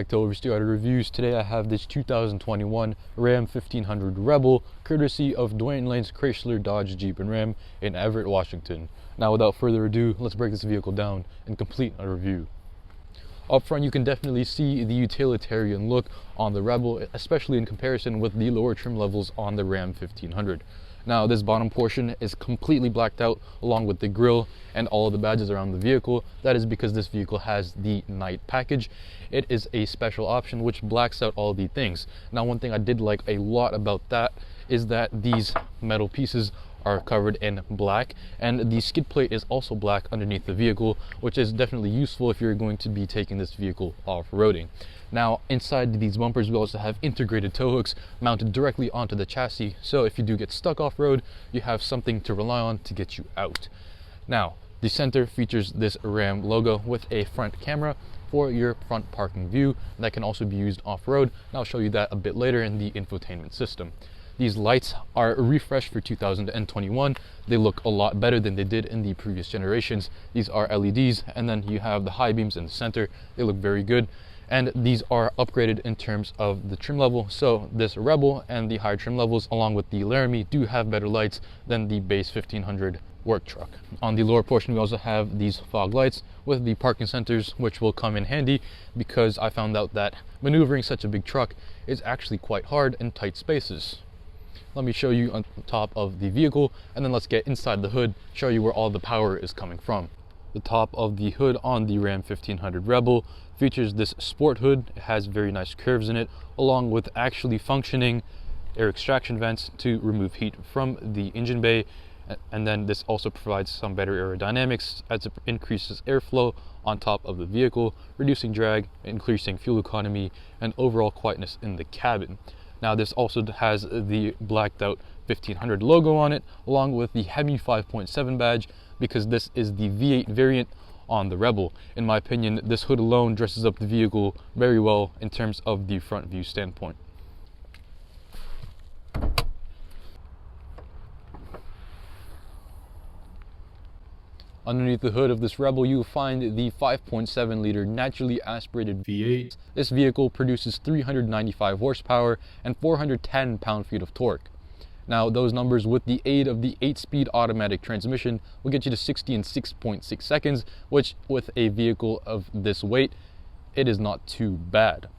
back to Oversteer Auto Reviews. Today I have this 2021 Ram 1500 Rebel, courtesy of Dwayne Lane's Chrysler, Dodge, Jeep, and Ram in Everett, Washington. Now without further ado, let's break this vehicle down and complete a review. Up front, you can definitely see the utilitarian look on the Rebel, especially in comparison with the lower trim levels on the Ram 1500. Now this bottom portion is completely blacked out along with the grille and all of the badges around the vehicle. That is because this vehicle has the night package. It is a special option which blacks out all the things. Now one thing I did like a lot about that is that these metal pieces are covered in black, and the skid plate is also black underneath the vehicle, which is definitely useful if you're going to be taking this vehicle off-roading. Now inside these bumpers we also have integrated tow hooks mounted directly onto the chassis, so if you do get stuck off-road, you have something to rely on to get you out. Now the center features this Ram logo with a front camera for your front parking view that can also be used off-road, and I'll show you that a bit later in the infotainment system. These lights are refreshed for 2021. They look a lot better than they did in the previous generations. These are LEDs, and then you have the high beams in the center. They look very good. And these are upgraded in terms of the trim level. So this Rebel and the higher trim levels, along with the Laramie, do have better lights than the base 1500 work truck. On the lower portion, we also have these fog lights with the parking sensors, which will come in handy because I found out that maneuvering such a big truck is actually quite hard in tight spaces. Let me show you on top of the vehicle, and then let's get inside the hood, show you where all the power is coming from. The top of the hood on the Ram 1500 Rebel features this sport hood. It has very nice curves in it, along with actually functioning air extraction vents to remove heat from the engine bay. And then this also provides some better aerodynamics as it increases airflow on top of the vehicle, reducing drag, increasing fuel economy, and overall quietness in the cabin. Now this also has the blacked out 1500 logo on it, along with the Hemi 5.7 badge, because this is the V8 variant on the Rebel. In my opinion, this hood alone dresses up the vehicle very well in terms of the front view standpoint. Underneath the hood of this Rebel, you will find the 5.7 liter naturally aspirated V8. This vehicle produces 395 horsepower and 410 pound-feet of torque. Now those numbers, with the aid of the 8-speed automatic transmission, will get you to 60 in 6.6 seconds, which with a vehicle of this weight, it is not too bad.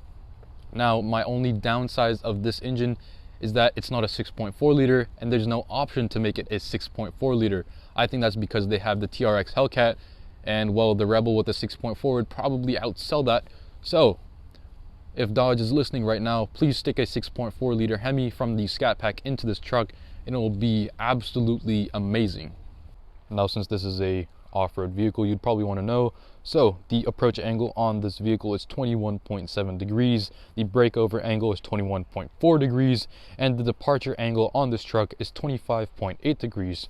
Now my only downside of this engine is that it's not a 6.4 liter, and there's no option to make it a 6.4 liter. I think that's because they have the TRX Hellcat, and well, the Rebel with a 6.4 would probably outsell that. So if Dodge is listening right now, please stick a 6.4 liter Hemi from the Scat Pack into this truck, and it will be absolutely amazing. Now since this is a off-road vehicle, you'd probably want to know, so the approach angle on this vehicle is 21.7 degrees, the breakover angle is 21.4 degrees, and the departure angle on this truck is 25.8 degrees.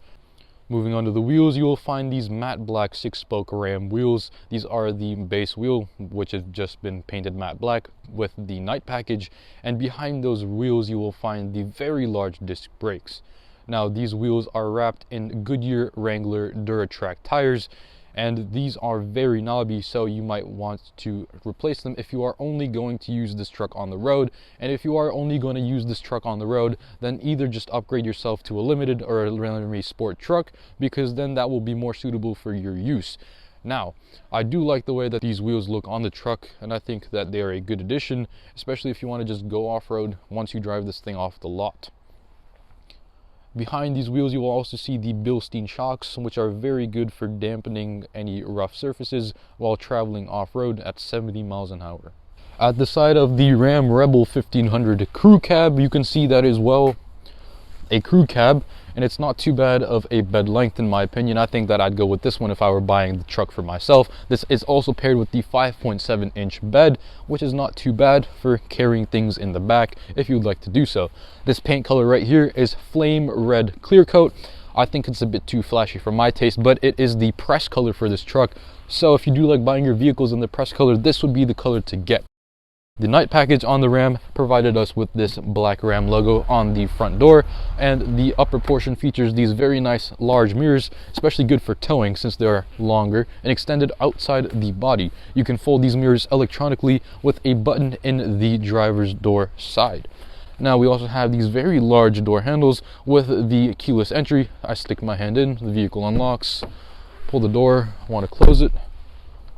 Moving on to the wheels, you will find these matte black 6-spoke Ram wheels. These are the base wheel, which has just been painted matte black with the night package, and behind those wheels you will find the very large disc brakes. Now these wheels are wrapped in Goodyear Wrangler Duratrac tires, and these are very knobby, so you might want to replace them if you are only going to use this truck on the road. And if you are only going to use this truck on the road, then either just upgrade yourself to a limited or a Laramie sport truck, because then that will be more suitable for your use. Now, I do like the way that these wheels look on the truck, and I think that they are a good addition, especially if you want to just go off-road once you drive this thing off the lot. Behind these wheels you will also see the Bilstein shocks, which are very good for dampening any rough surfaces while traveling off-road at 70 miles an hour. At the side of the Ram Rebel 1500 crew cab, you can see that is, well, a crew cab, and it's not too bad of a bed length in my opinion. I think that I'd go with this one if I were buying the truck for myself. This is also paired with the 5.7 inch bed, which is not too bad for carrying things in the back if you'd like to do so. This paint color right here is flame red clear coat. I think it's a bit too flashy for my taste, but it is the press color for this truck. So if you do like buying your vehicles in the press color, this would be the color to get. The night package on the Ram provided us with this black Ram logo on the front door, and the upper portion features these very nice large mirrors, especially good for towing since they are longer and extended outside the body. You can fold these mirrors electronically with a button in the driver's door side. Now we also have these very large door handles with the keyless entry. I stick my hand in, the vehicle unlocks, pull the door, want to close it,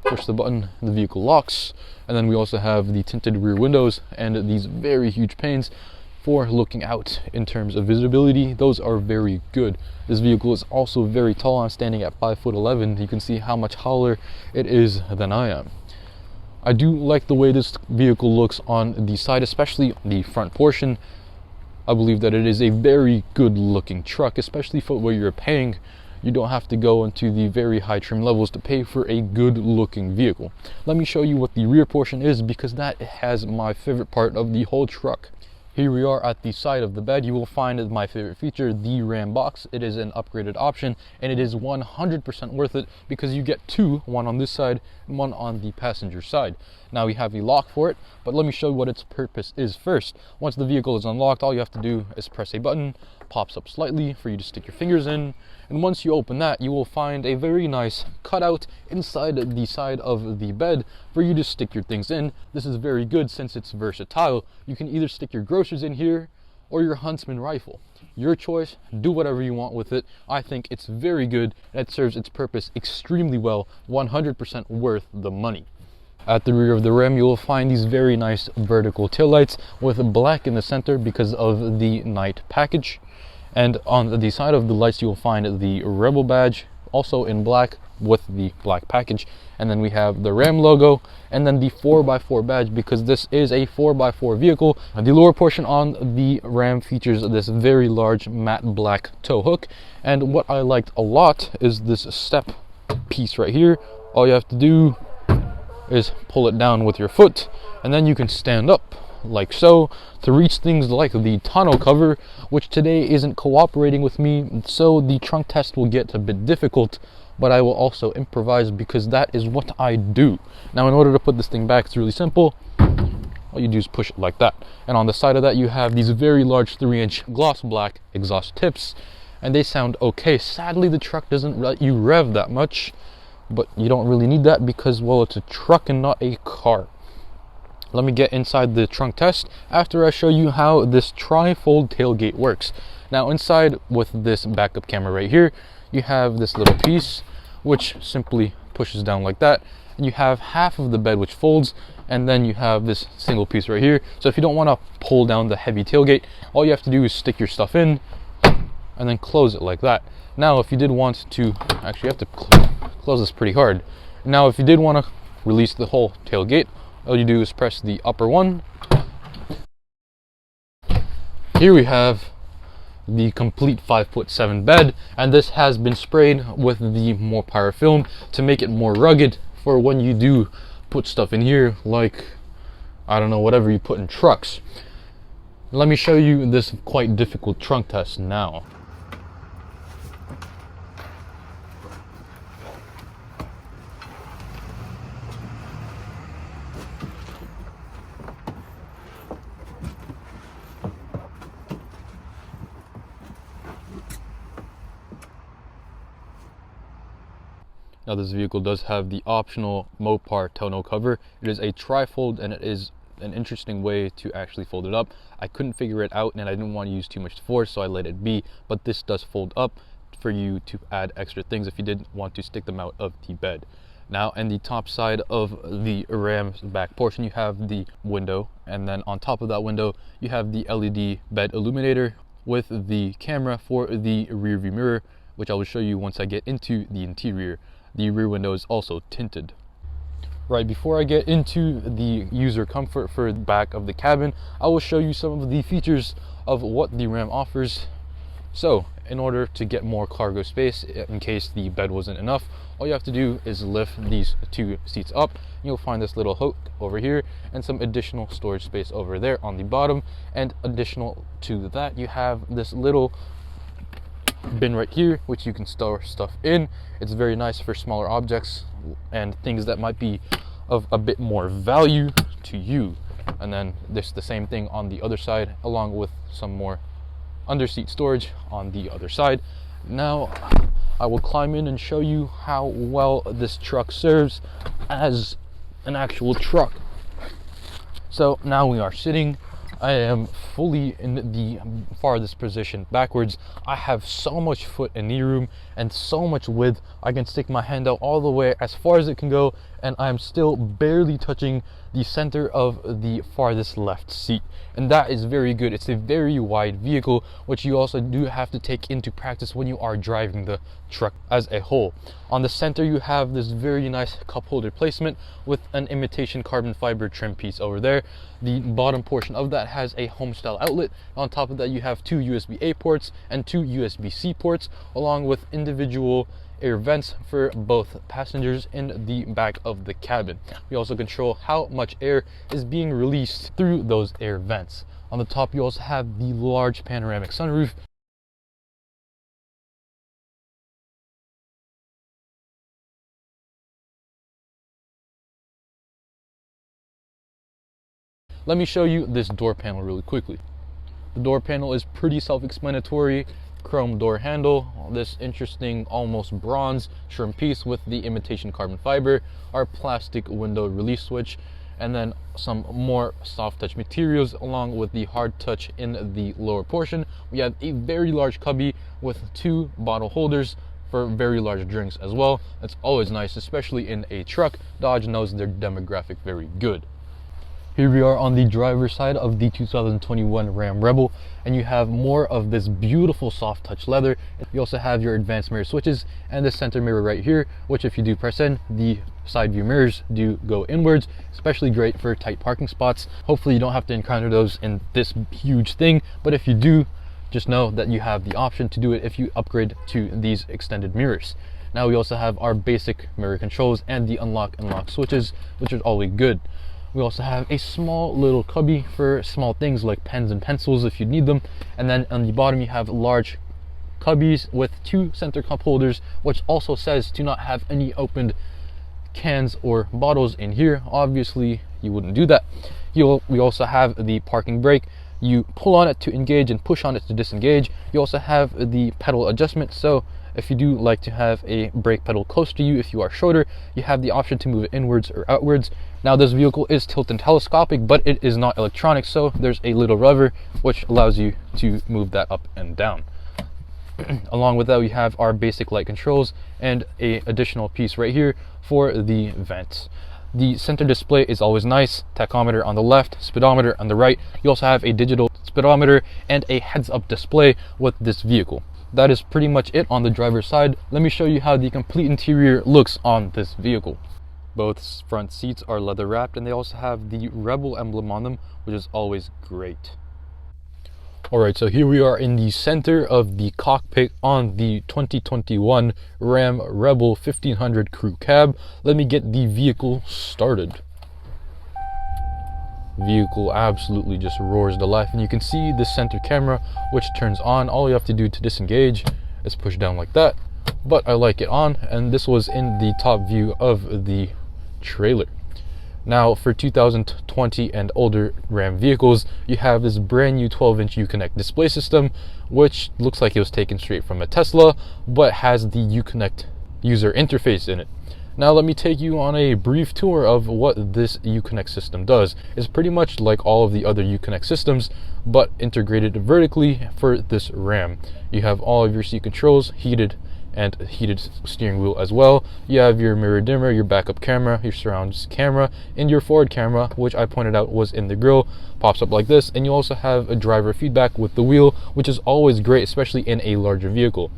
push the button, the vehicle locks. And then we also have the tinted rear windows and these very huge panes for looking out in terms of visibility. Those are very good. This vehicle is also very tall. I'm standing at 5'11". You can see how much taller it is than I am. I do like the way this vehicle looks on the side, especially the front portion. I believe that it is a very good looking truck, especially for what you're paying. You don't have to go into the very high trim levels to pay for a good looking vehicle. Let me show you what the rear portion is, because that has my favorite part of the whole truck. Here we are at the side of the bed. You will find my favorite feature, the Ram box. It is an upgraded option and it is 100% worth it because you get two, one on this side and one on the passenger side. Now we have a lock for it, but let me show you what its purpose is first. Once the vehicle is unlocked, all you have to do is press a button, pops up slightly for you to stick your fingers in, and once you open that, you will find a very nice cutout inside the side of the bed for you to stick your things in. This is very good since it's versatile. You can either stick your groceries in here or your Huntsman rifle. Your choice, do whatever you want with it. I think it's very good and it serves its purpose extremely well, 100% worth the money. At the rear of the Ram, you will find these very nice vertical taillights with black in the center because of the night package. And on the side of the lights, you will find the Rebel badge, also in black with the black package. And then we have the Ram logo and then the 4x4 badge because this is a 4x4 vehicle. The lower portion on the Ram features this very large matte black tow hook. And what I liked a lot is this step piece right here. All you have to do is pull it down with your foot and then you can stand up like so to reach things like the tonneau cover, which today isn't cooperating with me, so the trunk test will get a bit difficult, but I will also improvise because that is what I do. Now in order to put this thing back, it's really simple. All you do is push it like that, and on the side of that you have these very large 3-inch gloss black exhaust tips, and they sound okay. Sadly the truck doesn't let you rev that much, but you don't really need that because, well, it's a truck and not a car. Let me get inside the trunk test after I show you how this tri-fold tailgate works. Now inside with this backup camera right here, you have this little piece which simply pushes down like that, and you have half of the bed which folds, and then you have this single piece right here. So if you don't want to pull down the heavy tailgate, all you have to do is stick your stuff in and then close it like that. Now if you did want to, actually you have to close this pretty hard. Now if you did want to release the whole tailgate, all you do is press the upper one. Here we have the complete 5'7" bed, and this has been sprayed with the Morpire film to make it more rugged for when you do put stuff in here, like, I don't know, whatever you put in trucks. Let me show you this quite difficult trunk test now. Now this vehicle does have the optional Mopar tonneau cover. It is a tri-fold and it is an interesting way to actually fold it up. I couldn't figure it out and I didn't want to use too much force, so I let it be, but this does fold up for you to add extra things if you didn't want to stick them out of the bed. Now in the top side of the Ram's back portion, you have the window, and then on top of that window you have the LED bed illuminator with the camera for the rear view mirror, which I will show you once I get into the interior. The rear window is also tinted. Right, before I get into the user comfort for the back of the cabin, I will show you some of the features of what the Ram offers. So, in order to get more cargo space, in case the bed wasn't enough, all you have to do is lift these two seats up. You'll find this little hook over here and some additional storage space over there on the bottom. And additional to that, you have this little bin right here which you can store stuff in. It's very nice for smaller objects and things that might be of a bit more value to you. And then this the same thing on the other side, along with some more underseat storage on the other side. Now I will climb in and show you how well this truck serves as an actual truck. So now we are sitting. I am fully in the farthest position backwards. I have so much foot and knee room and so much width. I can stick my hand out all the way as far as it can go, and I'm still barely touching the center of the farthest left seat. And that is very good. It's a very wide vehicle, which you also do have to take into practice when you are driving the truck as a whole. On the center, you have this very nice cup holder placement with an imitation carbon fiber trim piece over there. The bottom portion of that has a home style outlet. On top of that, you have 2 USB-A ports and 2 USB-C ports, along with individual air vents for both passengers in the back of the cabin. We also control how much air is being released through those air vents. On the top, you also have the large panoramic sunroof. Let me show you this door panel really quickly. The door panel is pretty self-explanatory. Chrome door handle, this interesting almost bronze trim piece with the imitation carbon fiber, our plastic window release switch, and then some more soft touch materials along with the hard touch in the lower portion. We have a very large cubby with 2 bottle holders for very large drinks as well. That's always nice, especially in a truck. Dodge knows their demographic very good. Here we are on the driver's side of the 2021 Ram Rebel, and you have more of this beautiful soft touch leather. You also have your advanced mirror switches and the center mirror right here, which if you do press in, the side view mirrors do go inwards, especially great for tight parking spots. Hopefully you don't have to encounter those in this huge thing, but if you do, just know that you have the option to do it if you upgrade to these extended mirrors. Now we also have our basic mirror controls and the unlock and lock switches, which is always good. We also have a small little cubby for small things like pens and pencils if you need them. And then on the bottom, you have large cubbies with 2 center cup holders, which also says to not have any opened cans or bottles in here. Obviously, you wouldn't do that. We also have the parking brake. You pull on it to engage and push on it to disengage. You also have the pedal adjustment. So if you do like to have a brake pedal close to you, if you are shorter, you have the option to move it inwards or outwards. Now this vehicle is tilt and telescopic, but it is not electronic, so there's a little lever which allows you to move that up and down. Along with that, we have our basic light controls and a additional piece right here for the vents. The center display is always nice. Tachometer on the left, speedometer on the right. You also have a digital speedometer and a heads-up display with this vehicle. That is pretty much it on the driver's side. Let me show you how the complete interior looks on this vehicle. Both front seats are leather wrapped, and they also have the Rebel emblem on them, which is always great. Alright, so here we are in the center of the cockpit on the 2021 Ram Rebel 1500 crew cab. Let me get the vehicle started. Vehicle absolutely just roars to life, and you can see the center camera which turns on. All you have to do to disengage is push down like that, but I like it on, and this was in the top view of the trailer. Now for 2020 and older Ram vehicles, you have this brand new 12-inch Uconnect display system, which looks like it was taken straight from a Tesla, but has the Uconnect user interface in it. Now let me take you on a brief tour of what this Uconnect system does. It's pretty much like all of the other Uconnect systems, but integrated vertically for this Ram. You have all of your seat controls, heated steering wheel as well. You have your mirror dimmer, your backup camera, your surround camera, and your forward camera, which I pointed out was in the grille, pops up like this. And you also have a driver feedback with the wheel, which is always great, especially in a larger vehicle.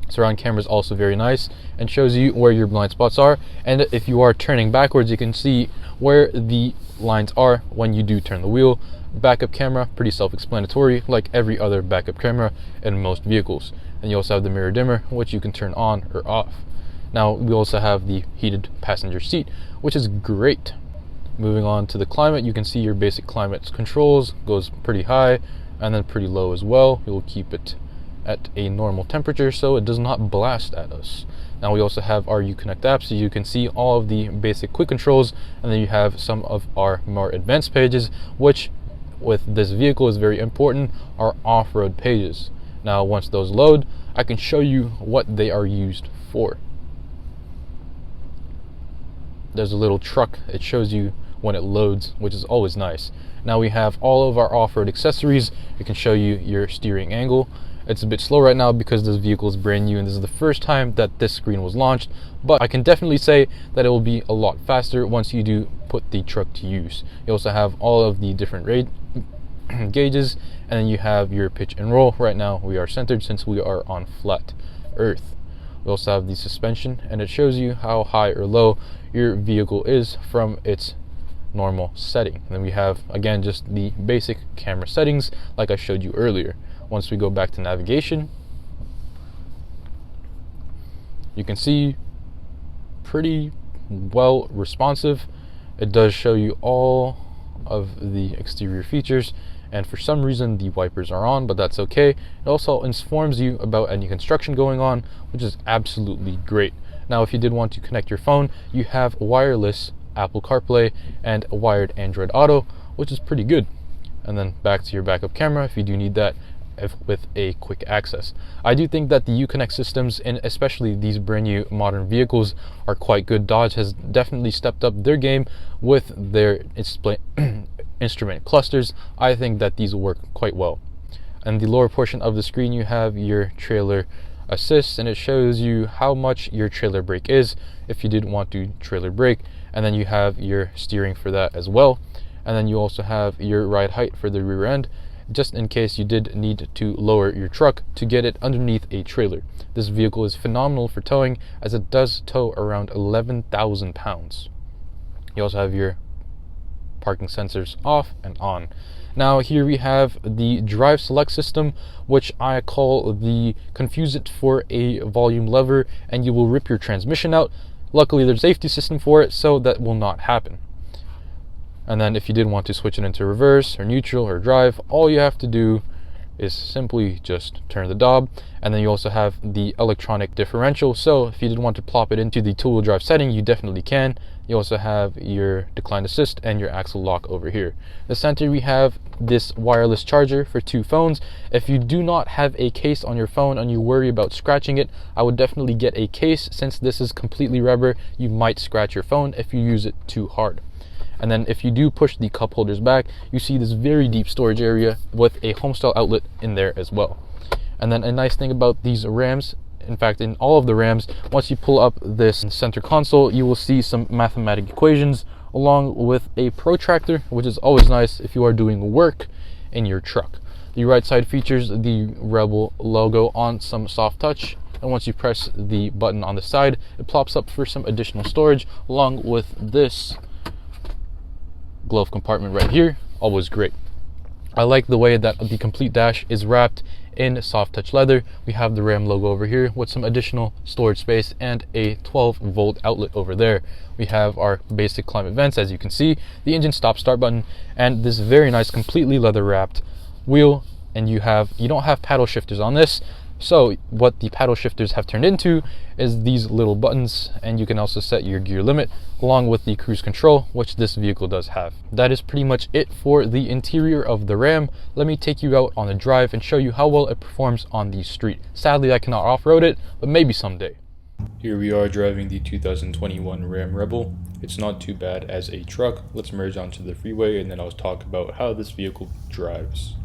Surround camera is also very nice and shows you where your blind spots are, and if you are turning backwards, you can see where the lines are when you do turn the wheel. Backup camera, pretty self-explanatory, like every other backup camera in most vehicles. And you also have the mirror dimmer, which you can turn on or off. Now we also have the heated passenger seat, which is great. Moving on to the climate, you can see your basic climate controls goes pretty high and then pretty low as well. You'll keep it at a normal temperature so it does not blast at us. Now we also have our Uconnect app, so you can see all of the basic quick controls, and then you have some of our more advanced pages, which with this vehicle is very important, are off-road pages. Now once those load, I can show you what they are used for. There's a little truck, it shows you when it loads, which is always nice. Now we have all of our off-road accessories. It can show you your steering angle. It's a bit slow right now because this vehicle is brand new and this is the first time that this screen was launched, but I can definitely say that it will be a lot faster once you do put the truck to use. You also have all of the different rate gauges, and then you have your pitch and roll. Right now we are centered since we are on flat earth. We also have the suspension, and it shows you how high or low your vehicle is from its normal setting. And then we have again just the basic camera settings like I showed you earlier. Once we go back to navigation, you can see pretty well responsive. It does show you all of the exterior features, and for some reason the wipers are on, but that's okay. It also informs you about any construction going on, which is absolutely great. Now if you did want to connect your phone, you have wireless Apple CarPlay and a wired Android Auto, which is pretty good. And then back to your backup camera if you do need that with a quick access. I do think that the Uconnect systems, and especially these brand new modern vehicles, are quite good. Dodge has definitely stepped up their game with their instrument clusters. I think that these will work quite well. And the lower portion of the screen you have your trailer assist, and it shows you how much your trailer brake is if you did want to trailer brake, and then you have your steering for that as well. And then you also have your ride height for the rear end, just in case you did need to lower your truck to get it underneath a trailer. This vehicle is phenomenal for towing, as it does tow around 11,000 pounds. You also have your parking sensors off and on. Now here we have the drive select system, which I call the confuse it for a volume lever and you will rip your transmission out. Luckily there's a safety system for it, so that will not happen. And then if you did want to switch it into reverse or neutral or drive, all you have to do is simply just turn the knob. And then you also have the electronic differential, so if you did want to plop it into the two-wheel drive setting, you definitely can. You also have your decline assist and your axle lock over here. In the center we have this wireless charger for 2 phones. If you do not have a case on your phone and you worry about scratching it, I would definitely get a case. Since this is completely rubber, you might scratch your phone if you use it too hard. And then if you do push the cup holders back, you see this very deep storage area with a homestyle outlet in there as well. And then a nice thing about these Rams, in fact in all of the Rams, once you pull up this center console, you will see some mathematical equations along with a protractor, which is always nice if you are doing work in your truck. The right side features the Rebel logo on some soft touch, and once you press the button on the side, it plops up for some additional storage along with this glove compartment right here. Always great. I like the way that the complete dash is wrapped in soft touch leather. We have the Ram logo over here with some additional storage space and a 12-volt outlet over there. We have our basic climate vents, as you can see, the engine stop start button, and this very nice completely leather wrapped wheel. And you don't have paddle shifters on this, so what the paddle shifters have turned into is these little buttons, and you can also set your gear limit along with the cruise control, which this vehicle does have. That is pretty much it for the interior of the Ram. Let me take you out on a drive and show you how well it performs on the street. Sadly I cannot off-road it, but maybe someday. Here we are driving the 2021 Ram Rebel. It's not too bad as a truck. Let's merge onto the freeway and then I'll talk about how this vehicle drives.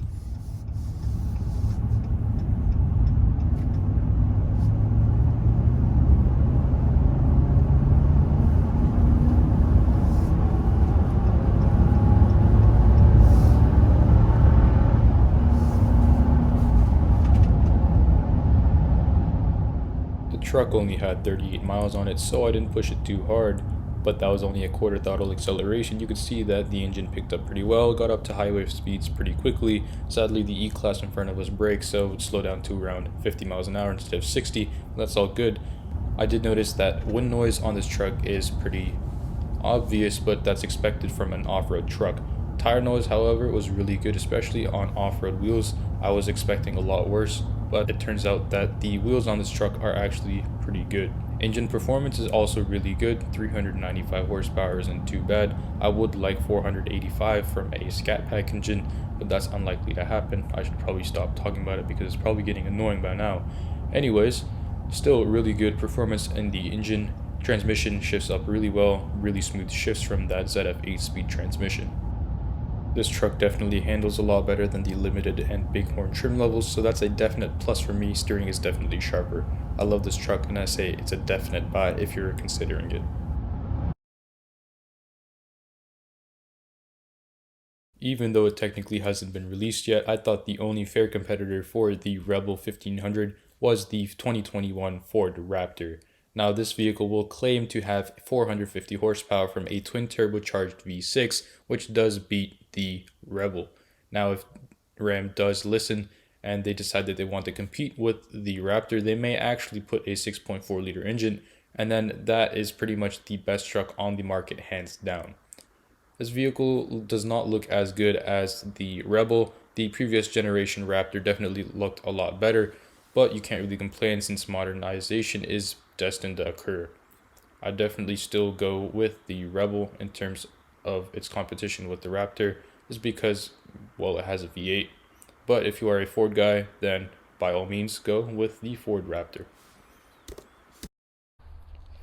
The truck only had 38 miles on it, so I didn't push it too hard, but that was only a quarter throttle acceleration. You could see that the engine picked up pretty well, got up to highway speeds pretty quickly. Sadly the E-Class in front of us braked, so it would slow down to around 50 miles an hour instead of 60. That's all good. I did notice that wind noise on this truck is pretty obvious, but that's expected from an off-road truck. Tire noise, however, was really good, especially on off-road wheels. I was expecting a lot worse. but it turns out that the wheels on this truck are actually pretty good. Engine performance is also really good. 395 horsepower isn't too bad. I would like 485 from a Scat Pack engine, but that's unlikely to happen. I should probably stop talking about it because it's probably getting annoying by now. Anyways, still really good performance in the engine. Transmission shifts up really well, really smooth shifts from that ZF 8-speed transmission. This truck definitely handles a lot better than the limited and bighorn trim levels, so that's a definite plus for me. Steering is definitely sharper. I love this truck, and I say it's a definite buy if you're considering it. Even though it technically hasn't been released yet, I thought the only fair competitor for the Rebel 1500 was the 2021 Ford Raptor. Now, this vehicle will claim to have 450 horsepower from a twin turbocharged V6, which does beat the Rebel. Now, if Ram does listen and they decide that they want to compete with the Raptor, they may actually put a 6.4 liter engine, and then that is pretty much the best truck on the market, hands down. This vehicle does not look as good as the Rebel. The previous generation Raptor definitely looked a lot better, but you can't really complain since modernization is destined to occur. I definitely still go with the Rebel in terms of its competition with the Raptor, is because, well, it has a V8. But if you are a Ford guy, then by all means go with the Ford Raptor.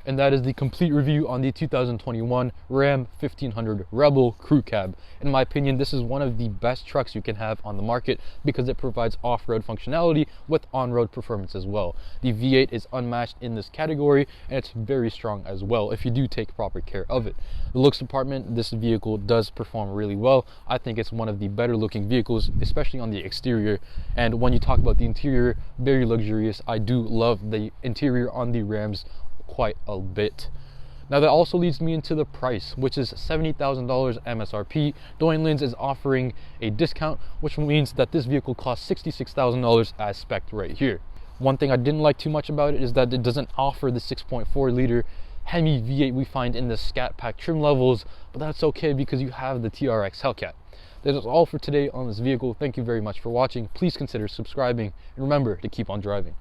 And that is the complete review on the 2021 Ram 1500 Rebel Crew Cab. In my opinion, this is one of the best trucks you can have on the market because it provides off-road functionality with on-road performance as well. The V8 is unmatched in this category, and it's very strong as well if you do take proper care of it. The looks department, this vehicle does perform really well. I think it's one of the better looking vehicles, especially on the exterior. And when you talk about the interior, very luxurious. I do love the interior on the Rams quite a bit. Now that also leads me into the price, which is $70,000 MSRP. Dwayne is offering a discount, which means that this vehicle costs $66,000 as spec'd right here. One thing I didn't like too much about it is that it doesn't offer the 6.4 liter Hemi V8 we find in the Scat Pack trim levels, but that's okay because you have the TRX Hellcat. That is all for today on this vehicle. Thank you very much for watching. Please consider subscribing, and remember to keep on driving.